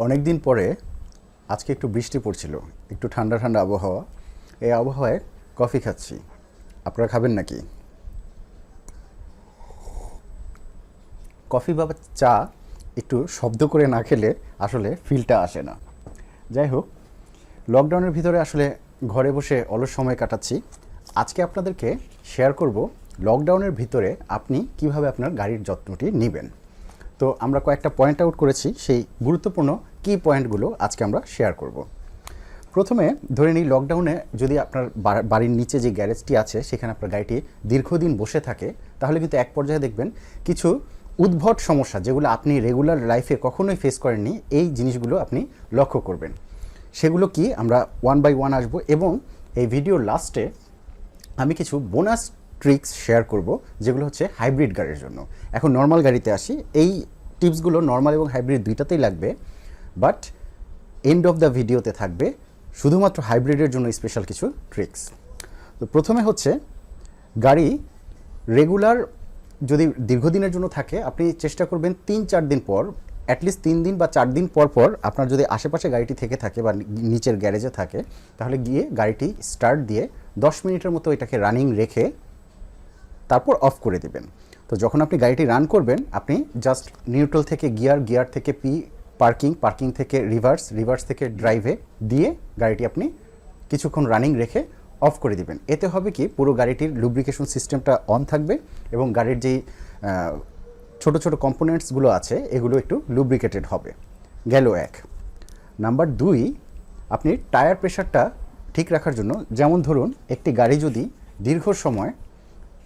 অনেক দিন পরে আজকে একটু বৃষ্টি পড়ছিল, একটু ঠান্ডা ঠান্ডা আবহাওয়া। এই আবহাওয়ায় কফি খাচ্ছি। আপনারা খাবেন নাকি? কফি বা চা একটু শব্দ করে না খেলে আসলে ফিলটা আসে না। যাই হোক, লকডাউনের ভিতরে আসলে ঘরে বসে অলস সময় কাটাচ্ছি। আজকে আপনাদেরকে শেয়ার করব লকডাউনের ভিতরে আপনি কিভাবে আপনার গাড়ির যত্নটি নেবেন। তো আমরা কয়েকটা পয়েন্ট আউট করেছি, সেই গুরুত্বপূর্ণ কি পয়েন্টগুলো আজকে আমরা শেয়ার করব। প্রথমে ধরে নিই, লকডাউনে যদি আপনার বাড়ির নিচে যে গ্যারেজটি আছে সেখানে আপনার গাড়িটি দীর্ঘদিন বসে থাকে, তাহলে কিন্তু এক পর্যায়ে দেখবেন কিছু উদ্ভট সমস্যা যেগুলো আপনি রেগুলার লাইফে কখনোই ফেস করেননি, এই জিনিসগুলো আপনি লক্ষ্য করবেন। সেগুলো কি আমরা ওয়ান বাই ওয়ান আসবো, এবং এই ভিডিওর লাস্টে আমি কিছু বোনাস ট্রিক্স শেয়ার করব যেগুলো হচ্ছে হাইব্রিড গাড়ির জন্য। এখন নর্মাল গাড়িতে আসি, এই টিপসগুলো নর্মাল এবং হাইব্রিড দুইটাতেই লাগবে, বাট এন্ড অফ দ্য ভিডিওতে থাকবে শুধুমাত্র হাইব্রিডের জন্য স্পেশাল কিছু ট্রিক্স। তো প্রথমে হচ্ছে, গাড়ি রেগুলার যদি দীর্ঘদিনের জন্য থাকে, আপনি চেষ্টা করবেন 3-4 দিন পর, অ্যাটলিস্ট 3 দিন বা 4 দিন পর পর আপনার যদি আশেপাশে গাড়িটি থেকে থাকে বা নিচের গ্যারেজে থাকে, তাহলে গিয়ে গাড়িটি স্টার্ট দিয়ে 10 মিনিটের মতো এটাকে রানিং রেখে তারপর অফ করে দিবেন। তো যখন আপনি গাড়িটি রান করবেন, আপনি জাস্ট নিউট্রাল থেকে গিয়ার, গিয়ার থেকে পার্কিং থেকে রিভার্স থেকে ড্রাইভে দিয়ে গাড়িটি আপনি কিছুক্ষণ রানিং রেখে অফ করে দিবেন। এতে হবে কি, পুরো গাড়িটির লুব্রিকেশন সিস্টেমটা অন থাকবে এবং গাড়ির যেই ছোট ছোট কম্পোনেন্টসগুলো আছে এগুলো একটু লুব্রিকেটেড হবে। গেল এক। নাম্বার 2, আপনি টায়ার প্রেশারটা ঠিক রাখার জন্য, যেমন ধরুন একটি গাড়ি যদি দীর্ঘ সময়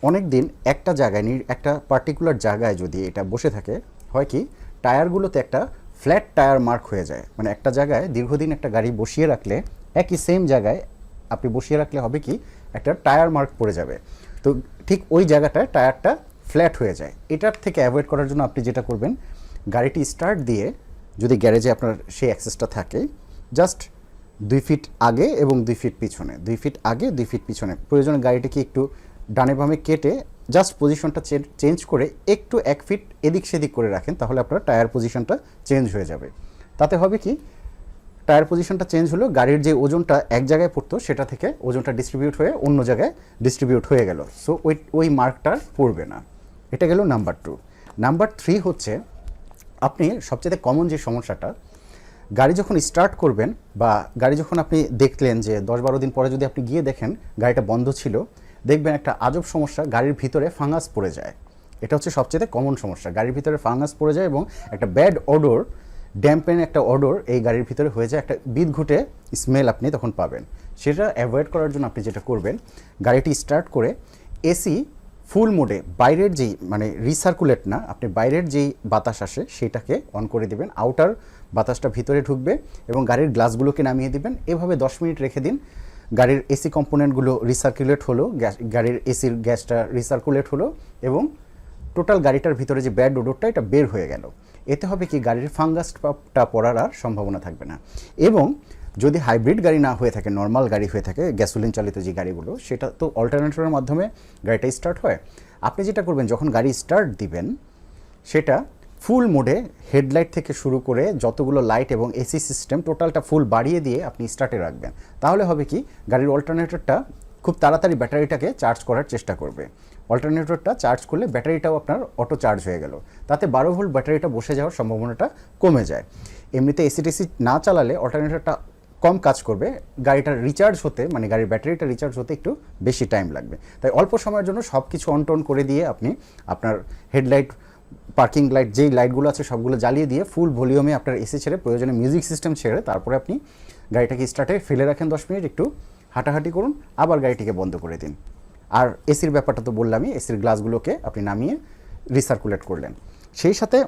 অনেক দিন একটা জায়গায় একটা পার্টিকুলার জায়গায় যদি এটা বসে থাকে, হয় কি টায়ারগুলোতে একটা ফ্ল্যাট টায়ার মার্ক হয়ে যায়। মানে একটা জায়গায় দীর্ঘদিন একটা গাড়ি বসিয়ে রাখলে, একই সেম জায়গায় আপনি বসিয়ে রাখলে হবে কি, একটা টায়ার মার্ক পড়ে যাবে। তো ঠিক ওই জায়গাটায় টায়ারটা ফ্ল্যাট হয়ে যায়। এটার থেকে অ্যাভয়েড করার জন্য আপনি যেটা করবেন, গাড়িটি স্টার্ট দিয়ে, যদি গ্যারেজে আপনার সেই অ্যাক্সেসটা থাকে, জাস্ট 2 ফিট আগে এবং 2 ফিট পিছনে, 2 ফিট আগে 2 ফিট পিছনে, প্রয়োজনে গাড়িটিকে একটু ডানে বামে কেটে জাস্ট পজিশনটা চেঞ্জ করে একটু 1 ফিট এদিক সেদিক করে রাখেন, তাহলে আপনার টায়ার পজিশনটা চেঞ্জ হয়ে যাবে। তাতে হবে কি, টায়ার পজিশনটা চেঞ্জ হলো, গাড়ির যে ওজনটা এক জায়গায় পড়তো সেটা থেকে ওজনটা ডিস্ট্রিবিউট হয়ে অন্য জায়গায় ডিস্ট্রিবিউট হয়ে গেল। সো ওই মার্কটা পড়বে না। এটা গেল নাম্বার 2। নাম্বার 3 হচ্ছে, আপনি সবচেয়ে কমন যে সমস্যাটা, গাড়ি যখন স্টার্ট করবেন বা গাড়ি যখন আপনি দেখলেন যে 10-12 দিন পরে যদি আপনি গিয়ে দেখেন গাড়িটা বন্ধ ছিল, দেখবেন একটা আজব সমস্যা, গাড়ির ভিতরে ফাঙ্গাস পড়ে যায়। এটা হচ্ছে সবচেয়ে কমন সমস্যা, গাড়ির ভিতরে ফাঙ্গাস পড়ে যায় এবং একটা ব্যাড অডর, ড্যাম্পেন একটা অডর এই গাড়ির ভিতরে হয়ে যায়, একটা বিদঘুটে স্মেল আপনি তখন পাবেন। সেটা অ্যাভয়েড করার জন্য আপনি যেটা করবেন, গাড়িটি স্টার্ট করে এসি ফুল মোডে, বাইরের যেই মানে রিসার্কুলেট না, আপনি বাইরের যেই বাতাস আসে সেটাকে অন করে দিবেন, আউটার বাতাসটা ভিতরে ঢুকবে এবং গাড়ির গ্লাসগুলোকে নামিয়ে দিবেন। এভাবে 10 মিনিট রেখে দিন। গাড়ির এসি কম্পোনেন্টগুলো রিসার্কুলেট হলো, গাড়ির এসির গ্যাসটা রিসার্কুলেট হলো এবং টোটাল গাড়িটার ভিতরে যে ব্যাড ওডরটা এটা বের হয়ে গেল। এতে হবে কি, গাড়ির ফাঙ্গাসটা পড়ার আর সম্ভাবনা থাকবে না। এবং যদি হাইব্রিড গাড়ি না হয়ে থাকে, নর্মাল গাড়ি হয়ে থাকে, গ্যাসোলিন চালিত যে গাড়িগুলো, সেটা তো অল্টারনেটরের মাধ্যমে গাড়িটা স্টার্ট হয়। আপনি যেটা করবেন, যখন গাড়ি স্টার্ট দিবেন, সেটা ফুল মোডে হেডলাইট থেকে শুরু করে যতগুলো লাইট এবং এসি সিস্টেম টোটালটা ফুল বাড়িয়ে দিয়ে আপনি স্টার্টে রাখবেন। তাহলে হবে কি, গাড়ির অল্টারনেটরটা খুব তাড়াতাড়ি ব্যাটারিটাকে চার্জ করার চেষ্টা করবে। অল্টারনেটরটা চার্জ করলে ব্যাটারিটাও আপনার অটো চার্জ হয়ে গেল, তাতে 12 ভোল্ট ব্যাটারিটা বসে যাওয়ার সম্ভাবনাটা কমে যায়। এমনিতে এসি না চালালে অল্টারনেটরটা কম কাজ করবে, গাড়িটার রিচার্জ হতে, মানে গাড়ির ব্যাটারিটা রিচার্জ হতে একটু বেশি টাইম লাগবে। তাই অল্প সময়ের জন্য সব কিছু অন টন করে দিয়ে আপনি আপনার হেডলাইট, পার্কিং লাইট, যেই লাইটগুলো আছে সবগুলো জ্বালিয়ে দিয়ে ফুল ভলিউমে আপনার এসি ছেড়ে, প্রয়োজনে মিউজিক সিস্টেম ছেড়ে, তারপরে আপনি গাড়িটাকে স্টার্টে ফেলে রাখেন 10 মিনিট, একটু হাঁটাহাঁটি করুন, আবার গাড়িটিকে বন্ধ করে দিন। আর এসির ব্যাপারটা তো বললামই, এসির গ্লাসগুলোকে আপনি নামিয়ে রিসার্কুলেট করলেন। সেই সাথে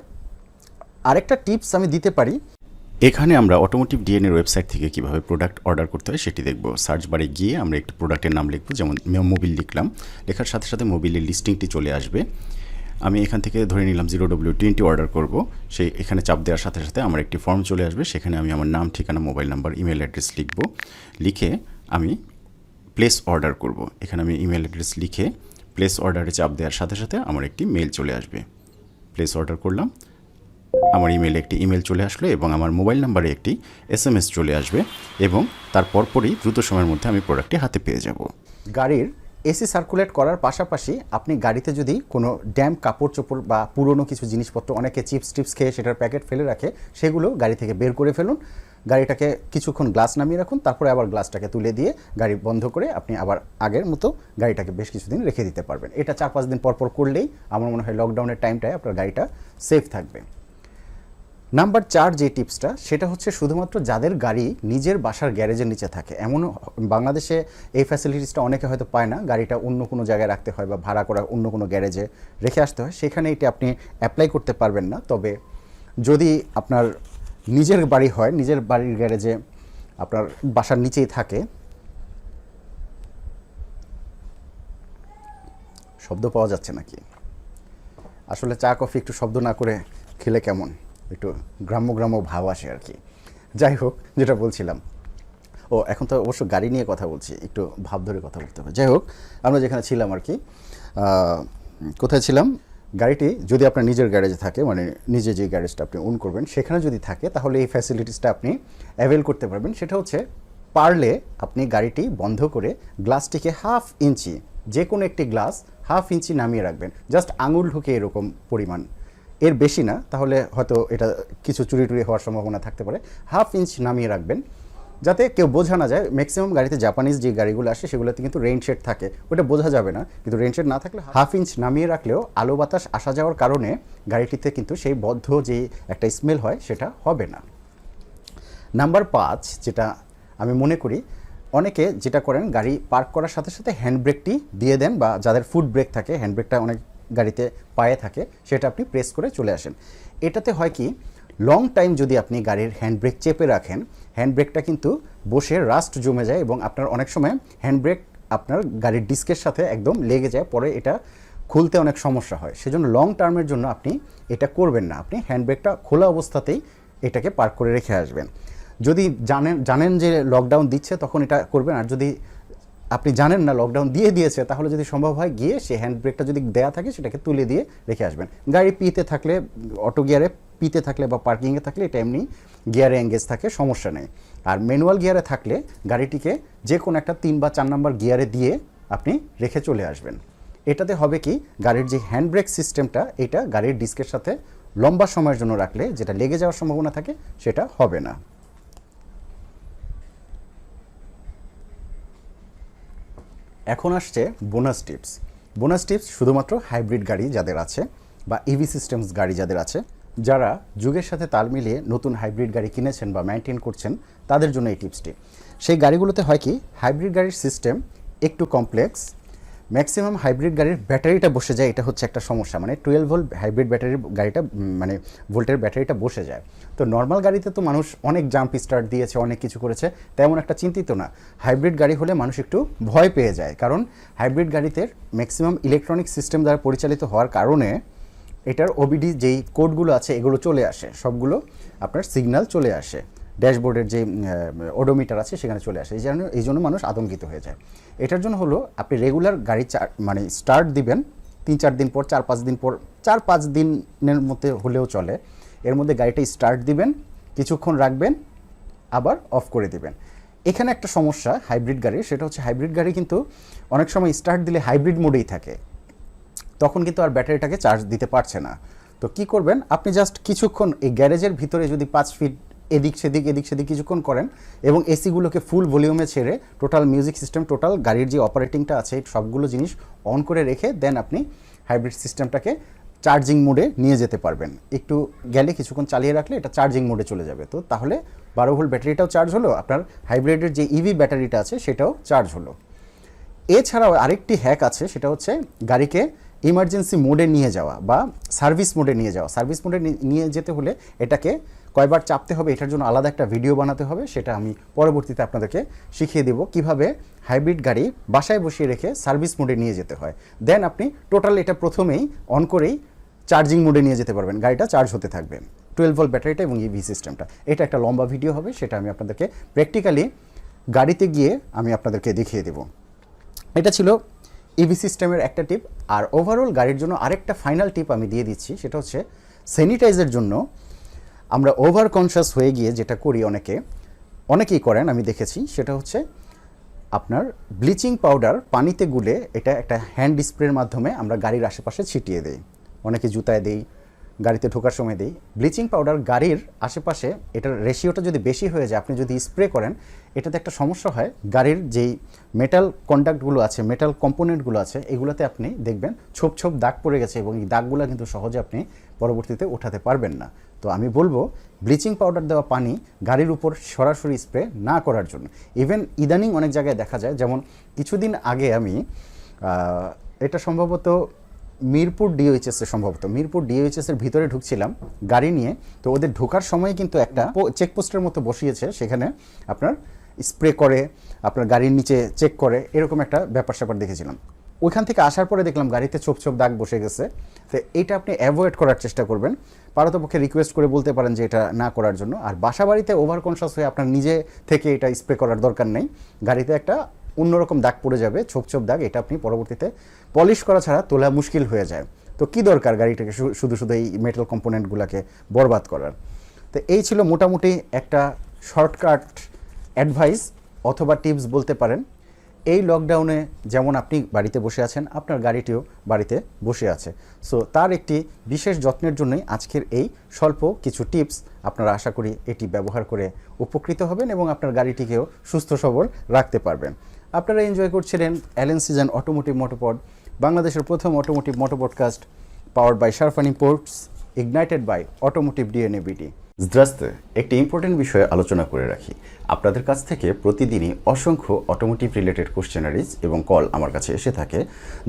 আরেকটা টিপস আমি দিতে পারি, এখানে আমরা অটোমোটিভ ডিএন এর ওয়েবসাইট থেকে কীভাবে প্রোডাক্ট অর্ডার করতে হয় সেটি দেখব। সার্চ বারে গিয়ে আমরা একটি প্রোডাক্টের নাম লিখব, যেমন মোবিল লিখলাম, লেখার সাথে সাথে মোবিলের লিস্টিংটি চলে আসবে। আমি এখান থেকে ধরে নিলাম 0W20 অর্ডার করব, সেই এখানে চাপ দেওয়ার সাথে সাথে আমার একটি ফর্ম চলে আসবে, সেখানে আমি আমার নাম, ঠিকানা, মোবাইল নাম্বার, ইমেল অ্যাড্রেস লিখব। লিখে আমি প্লেস অর্ডার করব। এখানে আমি ইমেল অ্যাড্রেস লিখে প্লেস অর্ডারে চাপ দেওয়ার সাথে সাথে আমার একটি মেল চলে আসবে। প্লেস অর্ডার করলাম, আমার ইমেলে একটি ইমেল চলে আসলো এবং আমার মোবাইল নাম্বারে একটি SMS চলে আসবে এবং তার পরপরই দ্রুত সময়ের মধ্যে আমি প্রোডাক্টটি হাতে পেয়ে যাব। গাড়ির এসি সার্কুলেট করার পাশাপাশি আপনি গাড়িতে যদি কোনো ড্যাম্প কাপড় চোপড় বা পুরনো কিছু জিনিসপত্র, অনেকে চিপস টিপস খেয়ে সেটার প্যাকেট ফেলে রাখে, সেগুলো গাড়ি থেকে বের করে ফেলুন। গাড়িটাকে কিছুক্ষণ গ্লাস নামিয়ে রাখুন, তারপরে আবার গ্লাসটাকে তুলে দিয়ে গাড়ি বন্ধ করে আপনি আবার আগের মতো গাড়িটাকে বেশ কিছুদিন রেখে দিতে পারবেন। এটা 4-5 দিন পর করলেই আমার মনে হয় লকডাউনের টাইমটায় আপনার গাড়িটা সেফ থাকবে। নাম্বার 4 যে টিপসটা, সেটা হচ্ছে শুধুমাত্র যাদের গাড়ি নিজের বাসার গ্যারেজের নিচে থাকে। এমন বাংলাদেশে এই ফ্যাসিলিটিসটা অনেকে হয়তো পায় না, গাড়িটা অন্য কোনো জায়গায় রাখতে হয় বা ভাড়া করা অন্য কোনো গ্যারেজে রেখে আসতে হয়, সেখানে এটি আপনি অ্যাপ্লাই করতে পারবেন না। তবে যদি আপনার নিজের বাড়ি হয়, নিজের বাড়ির গ্যারেজে আপনার বাসার নিচেই থাকে, শব্দ পাওয়া যাচ্ছে নাকি? আসলে চা কফি একটু শব্দ না করে খেলে কেমন একটু গ্রাম্য গ্রাম্য ভাব আসে আর কি। যাই হোক, যেটা বলছিলাম, এখন তো অবশ্য গাড়ি নিয়ে কথা বলছি, একটু ভাব ধরে কথা বলতে হবে। যাই হোক, আমরা যেখানে ছিলাম আর কি, কোথায় ছিলাম, গাড়িটি যদি আপনার নিজের গ্যারেজে থাকে, মানে নিজে যে গ্যারেজটা আপনি ওন করবেন সেখানে যদি থাকে, তাহলে এই ফ্যাসিলিটিসটা আপনি অ্যাভেল করতে পারবেন। সেটা হচ্ছে, পারলে আপনি গাড়িটি বন্ধ করে গ্লাসটিকে 1/2 ইঞ্চি, যে কোনো একটি গ্লাস 1/2 ইঞ্চি নামিয়ে রাখবেন, জাস্ট আঙুল ঢুকে এরকম পরিমাণ, এর বেশি না, তাহলে হয়তো এটা কিছু চুরি টুরি হওয়ার সম্ভাবনা থাকতে পারে। 1/2 ইঞ্চ নামিয়ে রাখবেন যাতে কেউ বোঝা না যায়। ম্যাক্সিমাম গাড়িতে জাপানিজ যে গাড়িগুলো আসে সেগুলোতে কিন্তু রেইন শেড থাকে, ওটা বোঝা যাবে না, কিন্তু রেইন শেড না থাকলে 1/2 ইঞ্চ নামিয়ে রাখলেও আলো বাতাস আসা যাওয়ার কারণে গাড়িটিতে কিন্তু সেই বদ্ধ যে একটা স্মেল হয় সেটা হবে না। নাম্বার 5 যেটা আমি মনে করি, অনেকে যেটা করেন, গাড়ি পার্ক করার সাথে সাথে হ্যান্ড ব্রেকটি দিয়ে দেন, বা যাদের ফুট ব্রেক থাকে, হ্যান্ড ব্রেকটা অনেক গাড়িতে পায়ে থাকে, সেটা আপনি প্রেস করে চলে আসেন। এটাতে হয় কি, লং টাইম যদি আপনি গাড়ির হ্যান্ড ব্রেক চেপে রাখেন, হ্যান্ড ব্রেকটা কিন্তু বসে রাস্ট জমে যায় এবং আপনার অনেক সময় হ্যান্ড ব্রেক আপনার গাড়ির ডিস্কের সাথে একদম লেগে যায়, পরে এটা খুলতে অনেক সমস্যা হয়। সেজন্য লং টার্মের জন্য আপনি এটা করবেন না, আপনি হ্যান্ড ব্রেকটা খোলা অবস্থাতেই এটাকে পার্ক করে রেখে আসবেন। যদি জানেন যে লকডাউন দিচ্ছে তখন এটা করবেন, আর যদি আপনি জানেন না লকডাউন দিয়েছে, তাহলে যদি সম্ভব হয় গিয়ে সেই হ্যান্ড ব্রেকটা যদি দেয়া থাকে সেটাকে তুলে দিয়ে রেখে আসবেন। গাড়ি পিতে থাকলে, অটো গিয়ারে পিতে থাকলে বা পার্কিংয়ে থাকলে এটা এমনি গিয়ারে এঙ্গেজ থাকে, সমস্যা নেই। আর ম্যানুয়াল গিয়ারে থাকলে গাড়িটিকে যে কোনো একটা 3 বা 4 নম্বর গিয়ারে দিয়ে আপনি রেখে চলে আসবেন। এটাতে হবে কি, গাড়ির যে হ্যান্ড ব্রেক সিস্টেমটা, এটা গাড়ির ডিস্কের সাথে লম্বা সময়ের জন্য রাখলে যেটা লেগে যাওয়ার সম্ভাবনা থাকে সেটা হবে না। এখন আসছে বোনাস টিপস। বোনাস টিপস শুধুমাত্র হাইব্রিড গাড়ি যাদের আছে বা ইভি সিস্টেমস গাড়ি যাদের আছে, যারা যুগের সাথে তাল মিলিয়ে নতুন হাইব্রিড গাড়ি কিনেছেন বা মেনটেন করছেন, তাদের জন্য এই টিপসটি। সেই গাড়িগুলোতে হয় কি, হাইব্রিড গাড়ির সিস্টেম একটু কমপ্লেক্স। ম্যাক্সিমাম হাইব্রিড গাড়ির ব্যাটারিটা বসে যায়, এটা হচ্ছে একটা সমস্যা, মানে 12 ভোল্ট হাইব্রিড ব্যাটারির গাড়িটা, মানে ভোল্টের ব্যাটারিটা বসে যায়। তো নর্মাল গাড়িতে তো মানুষ অনেক জাম্প স্টার্ট দিয়েছে, অনেক কিছু করেছে, তেমন একটা চিন্তিত না। হাইব্রিড গাড়ি হলে মানুষ একটু ভয় পেয়ে যায়, কারণ হাইব্রিড গাড়িতে ম্যাক্সিমাম ইলেকট্রনিক সিস্টেম দ্বারা পরিচালিত হওয়ার কারণে এটার ওবিডি যেই কোডগুলো আছে এগুলো চলে আসে, সবগুলো আপনার সিগন্যাল চলে আসে, ড্যাশবোর্ডের যে ওডোমিটার আছে সেখানে চলে আসে। এই জন্য মানুষ আতঙ্কিত হয়ে যায়। এটার জন্য হলো, আপনি রেগুলার গাড়ি মানে স্টার্ট দিবেন 3-4 দিন পর, 4-5 দিন পর, 4-5 দিনের মধ্যে হলেও চলে, এর মধ্যে গাড়িটা স্টার্ট দিবেন, কিছুক্ষণ রাখবেন, আবার অফ করে দিবেন। এখানে একটা সমস্যা হাইব্রিড গাড়ির, সেটা হচ্ছে হাইব্রিড গাড়ি কিন্তু অনেক সময় স্টার্ট দিলে হাইব্রিড মোডেই থাকে, তখন কিন্তু আর ব্যাটারিটাকে চার্জ দিতে পারছে না। তো কি করবেন, আপনি জাস্ট কিছুক্ষণ এই গ্যারেজের ভিতরে যদি 5 ফিট এদিক সেদিক কিছুক্ষণ করেন এবং এসিগুলোকে ফুল ভলিউমে ছেড়ে টোটাল মিউজিক সিস্টেম, টোটাল গাড়ির যে অপারেটিংটা আছে সবগুলো জিনিস অন করে রেখে দেন আপনি হাইব্রিড সিস্টেমটাকে চার্জিং মোডে নিয়ে যেতে পারবেন। একটু গেলে কিছুক্ষণ চালিয়ে রাখলে এটা চার্জিং মোডে চলে যাবে। তো তাহলে 12 ভোল্ট ব্যাটারিটাও চার্জ হলো, আপনার হাইব্রিডের যে ইভি ব্যাটারিটা আছে সেটাও চার্জ হলো। এছাড়াও আরেকটি হ্যাক আছে, সেটা হচ্ছে গাড়িকে ইমার্জেন্সি মোডে নিয়ে যাওয়া বা সার্ভিস মোডে নিয়ে যাওয়া। সার্ভিস মোডে নিয়ে যেতে হলে এটাকে কয়বার চাপতে হবে, এটার জন্য আলাদা একটা ভিডিও বানাতে হবে, সেটা আমি পরবর্তীতে আপনাদেরকে শিখিয়ে দেব কিভাবে হাইব্রিড গাড়ি বাসায় বসিয়ে রেখে সার্ভিস মোডে নিয়ে যেতে হয়। দেন আপনি টোটাল এটা প্রথমেই অন করেই চার্জিং মোডে নিয়ে যেতে পারবেন, গাড়িটা চার্জ হতে থাকবে, 12 ভোল্ট ব্যাটারিটা এবং ইভি সিস্টেমটা। এটা একটা লম্বা ভিডিও হবে, সেটা আমি আপনাদেরকে প্র্যাকটিক্যালি গাড়িতে গিয়ে আমি আপনাদেরকে দেখিয়ে দেব। এটা ছিল ইভি সিস্টেমের একটা টিপ। আর ওভারঅল গাড়ির জন্য আরেকটা ফাইনাল টিপ আমি দিয়ে দিচ্ছি, সেটা হচ্ছে স্যানিটাইজের জন্য আমরা ওভার কনশাস হয়ে গিয়ে যেটা করি অনেকেই করেন, আমি দেখেছি, সেটা হচ্ছে আপনার ব্লিচিং পাউডার পানিতে গুলে এটা একটা হ্যান্ড স্প্রের মাধ্যমে আমরা গাড়ির আশেপাশে ছিটিয়ে দিই, অনেকে জুতায় দেই, গাড়িতে ঢোকার সময় দিই। ব্লিচিং পাউডার গাড়ির আশেপাশে এটার রেশিওটা যদি বেশি হয়ে যায়, আপনি যদি স্প্রে করেন, এটাতে একটা সমস্যা হয়, গাড়ির যেই মেটাল কন্ডাক্টগুলো আছে, মেটাল কম্পোনেন্টগুলো আছে, এগুলোতে আপনি দেখবেন ছোপ ছোপ দাগ পড়ে গেছে এবং এই দাগগুলো কিন্তু সহজে আপনি পরবর্তীতে উঠাতে পারবেন না। তো আমি বলবো ব্লিচিং পাউডার দেওয়া পানি গাড়ির উপর সরাসরি স্প্রে না করার জন্য। ইভেন ইদানিং অনেক জায়গায় দেখা যায়, যেমন কিছুদিন আগে আমি এটা সম্ভবত মিরপুর ডিওএইচএসের ভিতরে ঢুকছিলাম গাড়ি নিয়ে। তো ওদের ঢোকার সময় কিন্তু একটা চেকপোস্টের মতো বসিয়েছে, সেখানে আপনার স্প্রে করে, আপনার গাড়ির নিচে চেক করে, এরকম একটা ব্যাপার স্যাপার দেখেছিলাম। ওইখান থেকে আসার পরে দেখলাম গাড়িতে ছোপ ছোপ দাগ বসে গেছে। তো এইটা আপনি অ্যাভয়েড করার চেষ্টা করবেন, পারতপক্ষে রিকোয়েস্ট করে বলতে পারেন যে এটা না করার জন্য। আর বাসা বাড়িতে ওভার কনশাস হয়ে আপনার নিজে থেকে এটা স্প্রে করার দরকার নেই, গাড়িতে একটা অন্যরকম দাগ পড়ে যাবে, ছোপ ছোপ দাগ, এটা আপনি পরবর্তীতে পলিশ করা ছাড়া তোলা মুশকিল হয়ে যায়। তো কি দরকার গাড়িটাকে শুধু শুধু এই মেটাল কম্পোনেন্টগুলোকে বরবাদ করার। তো এই ছিল মোটামুটি একটা শর্টকাট অ্যাডভাইস অথবা টিপস বলতে পারেন। এই লকডাউনে যেমন আপনি বাড়িতে বসে আছেন, আপনার গাড়িটিও বাড়িতে বসে আছে। সো তার একটি বিশেষ যত্নের জন্যই আজকের এই স্বল্প কিছু টিপস। আপনারা আশা করি এটি ব্যবহার করে উপকৃত হবেন এবং আপনার গাড়িটিকেও সুস্থ সবল রাখতে পারবেন। আপনারা এনজয় করছিলেন সিজন অটোমোটিভ মোটোপড, বাংলাদেশের প্রথম automotive moto podcast, powered by Sharfan imports, ignited by automotive DNABD. দ্রাস্তে একটি ইম্পর্টেন্ট বিষয়ে আলোচনা করে রাখি। আপনাদের কাছ থেকে প্রতিদিনই অসংখ্য অটোমোটিভ রিলেটেড কোশ্চেনারিজ এবং কল আমার কাছে এসে থাকে,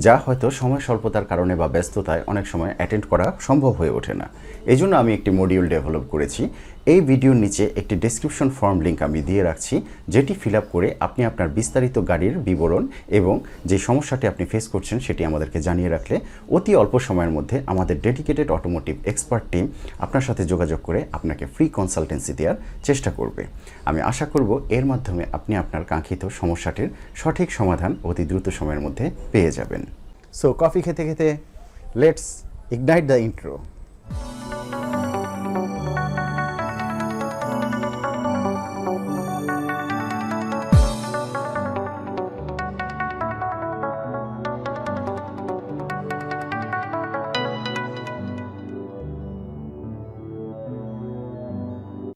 যা হয়তো সময় স্বল্পতার কারণে বা ব্যস্ততায় অনেক সময় অ্যাটেন্ড করা সম্ভব হয়ে ওঠে না। এই জন্য আমি একটি মডিউল ডেভেলপ করেছি। এই ভিডিওর নিচে একটি ডেসক্রিপশন ফর্ম লিঙ্ক আমি দিয়ে রাখছি, যেটি ফিল আপ করে আপনি আপনার বিস্তারিত গাড়ির বিবরণ এবং যে সমস্যাটি আপনি ফেস করছেন সেটি আমাদেরকে জানিয়ে রাখলে অতি অল্প সময়ের মধ্যে আমাদের ডেডিকেটেড অটোমোটিভ এক্সপার্ট টিম আপনার সাথে যোগাযোগ করে আপনাকে ফ্রি কনসালটেন্সি দেওয়ার চেষ্টা করবে। আমি আশা করব এর মাধ্যমে আপনি আপনার কাঙ্ক্ষিত সমস্যাটির সঠিক সমাধান অতি দ্রুত সময়ের মধ্যে পেয়ে যাবেন। সো কফি খেতে খেতে লেটস ইগনাইট দ্য ইন্ট্রো।